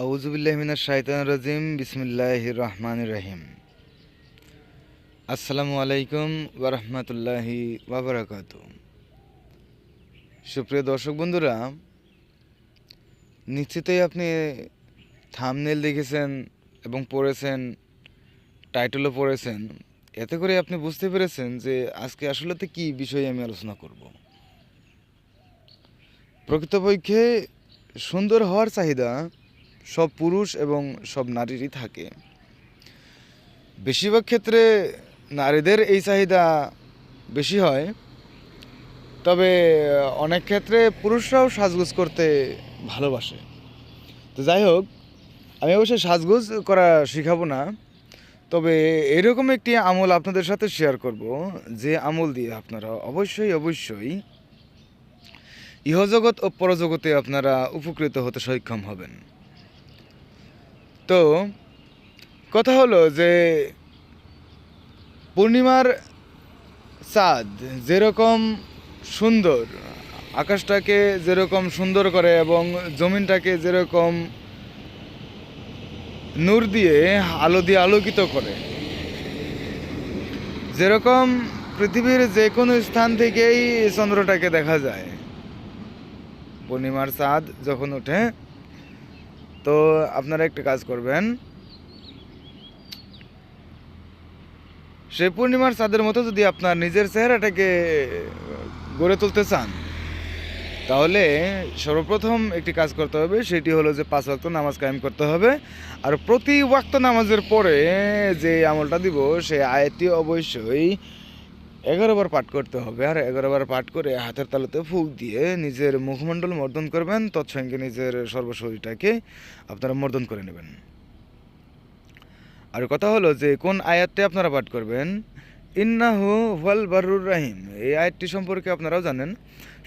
আউযুবিল্লাহি মিনাশ শাইতানির রাজিম বিসমিল্লাহির রহমানির রহিম। আসসালামু আলাইকুম ওয়া রাহমাতুল্লাহি ওয়া বারাকাতুহু। সুপ্রিয় দর্শক বন্ধুরা, নিশ্চিতই আপনি থাম্বনেল দেখেছেন এবং পড়েছেন, টাইটেলও পড়েছেন। এতে করে আপনি বুঝতে পেরেছেন যে আজকে আসলেতে কী বিষয়ে আমি আলোচনা করব। প্রকৃতপক্ষে সুন্দর হওয়ার চাহিদা সব পুরুষ এবং সব নারীরই থাকে। বেশিরভাগ ক্ষেত্রে নারীদের এই চাহিদা বেশি হয়, তবে অনেক ক্ষেত্রে পুরুষরাও সাজগোজ করতে ভালোবাসে। তো যাই হোক, আমি অবশ্যই সাজগোজ করা শেখাবো না, তবে এরকম একটি আমল আপনাদের সাথে শেয়ার করব, যে আমল দিয়ে আপনারা অবশ্যই ইহজগৎ ও পরজগতে আপনারা উপকৃত হতে সক্ষম হবেন। তো কথা হলো যে পূর্ণিমার চাঁদ যেরকম সুন্দর, আকাশটাকে যেরকম সুন্দর করে এবং জমিনটাকে যেরকম নূর দিয়ে আলো দিয়ে আলোকিত করে, যেরকম পৃথিবীর যে কোনো স্থান থেকেই চন্দ্রটাকে দেখা যায় পূর্ণিমার চাঁদ যখন ওঠে। তো আপনারা একটা কাজ করবেন, সেই পূর্ণিমার চাঁদের মতো যদি আপনার নিজের চেহারাটাকে গড়ে তুলতে চান, তাহলে সর্বপ্রথম একটি কাজ করতে হবে, সেটি হলো যে 5 ওয়াক্ত নামাজ কায়েম করতে হবে। আর প্রতি ওয়াক্ত নামাজের পরে যে আমলটা দিব, সেই আয়াতটি অবশ্যই 11 বার পাঠ করতে হবে। আর 11 বার পাঠ করে হাতের তালুতে ফুঁক দিয়ে নিজের মুখমণ্ডল মর্দন করবেন, তৎসঙ্গে নিজের সর্বশরীরটাকে আপনারা মর্দন করে নেবেন। আর কথা হলো যে কোন আয়াতটি আপনারা পাঠ করবেন, ইন্নাহু হুয়াল বারুর রাহিম। এই আয়াতটি সম্পর্কে আপনারাও জানেন,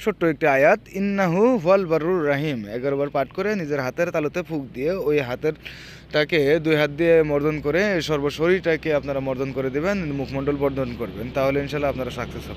ছোট্ট একটি আয়াত, ইন্নাহু হুয়াল বারুর রাহিম 11 বার পাঠ করে নিজের হাতের তালুতে ফুঁক দিয়ে ওই হাতেরটাকে 2 হাত দিয়ে মর্দন করে সর্বশরীরটাকে আপনারা মর্দন করে দেবেন, মুখমণ্ডল বর্ধন করবেন, তাহলে ইনশাল্লাহ আপনারা সাকসেস হবেন।